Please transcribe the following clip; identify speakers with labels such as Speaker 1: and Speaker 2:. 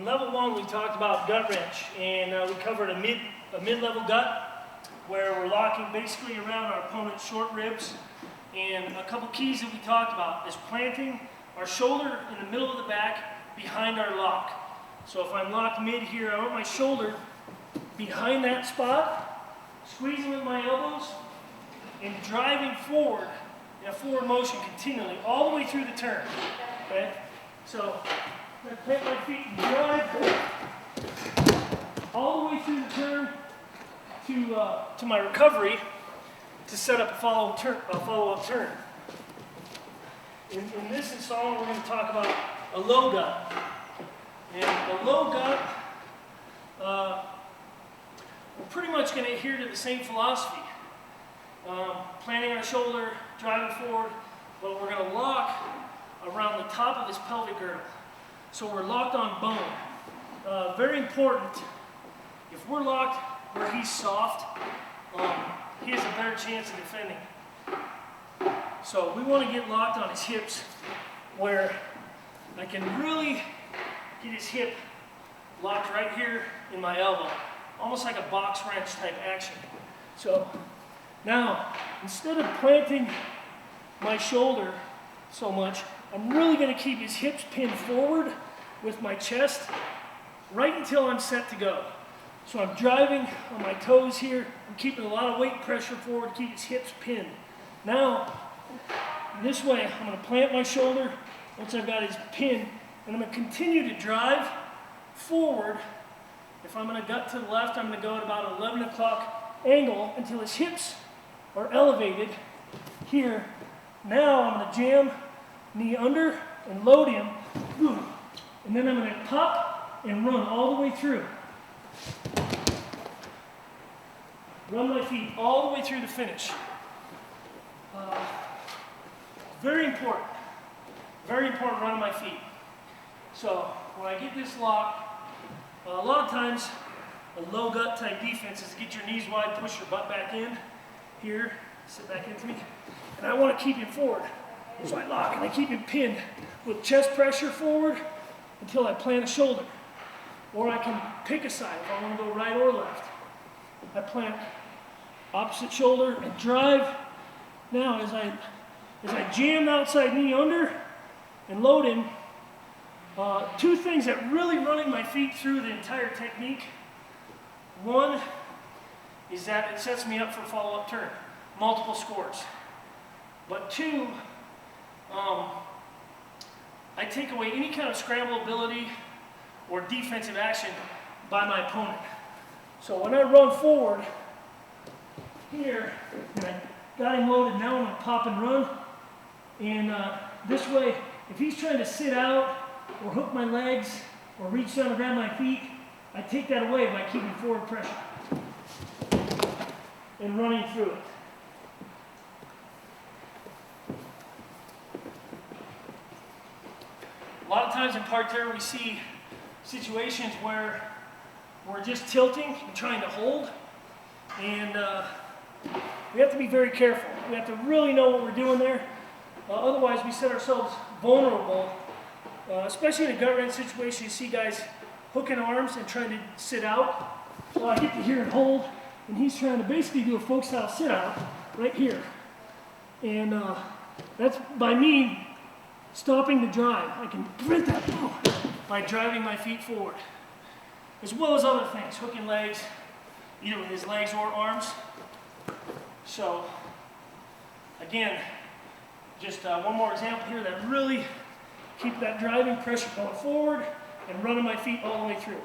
Speaker 1: In level one, we talked about gut wrench, and we covered a mid-level gut, where we're locking basically around our opponent's short ribs. And a couple keys that we talked about is planting our shoulder in the middle of the back behind our lock. So if I'm locked mid here, I want my shoulder behind that spot, squeezing with my elbows, and driving forward in a forward motion continually, all the way through the turn. Okay? So I'm going to plant my feet and drive all the way through the turn to my recovery to set up a follow-up turn. In this installment, we're going to talk about a low gut. And a low gut, we're pretty much going to adhere to the same philosophy. Planting our shoulder, driving forward, but we're going to lock around the top of his pelvic girdle. So we're locked on bone. Very important, if we're locked where he's soft, he has a better chance of defending. So we want to get locked on his hips where I can really get his hip locked right here in my elbow, almost like a box wrench type action. So now, instead of planting my shoulder so much, I'm really going to keep his hips pinned forward with my chest right until I'm set to go. So I'm driving on my toes here. I'm keeping a lot of weight pressure forward to keep his hips pinned. Now, this way, I'm going to plant my shoulder once I've got his pin, and I'm going to continue to drive forward. If I'm going to gut to the left, I'm going to go at about an 11 o'clock angle until his hips are elevated here. Now I'm going to jam, knee under, and load him. And then I'm going to pop and run all the way through. Run my feet all the way through the finish. Very important running my feet. So when I get this lock, a lot of times a low gut type defense is to get your knees wide, push your butt back in here, sit back into me, and I want to keep him forward. So I lock and I keep him pinned with chest pressure forward until I plant a shoulder. Or I can pick a side if I want to go right or left. I plant opposite shoulder and drive. Now as I jam the outside knee under and load him, two things that really running my feet through the entire technique. One is that it sets me up for a follow-up turn, multiple scores. But two, I take away any kind of scramble ability or defensive action by my opponent. So when I run forward here, and I got him loaded, now I'm going to pop and run. And this way, if he's trying to sit out or hook my legs or reach down and grab my feet, I take that away by keeping forward pressure and running through it. A lot of times in parterre we see situations where we're just tilting and trying to hold, and we have to be very careful. We have to really know what we're doing there. Otherwise we set ourselves vulnerable, especially in a gut wrench situation. You see guys hooking arms and trying to sit out. So I get to here and hold, and he's trying to basically do a folk style sit out right here. And that's by me stopping the drive. I can prevent that by driving my feet forward, as well as other things, hooking legs, either with his legs or arms. So again, just one more example here that really keep that driving pressure going forward and running my feet all the way through.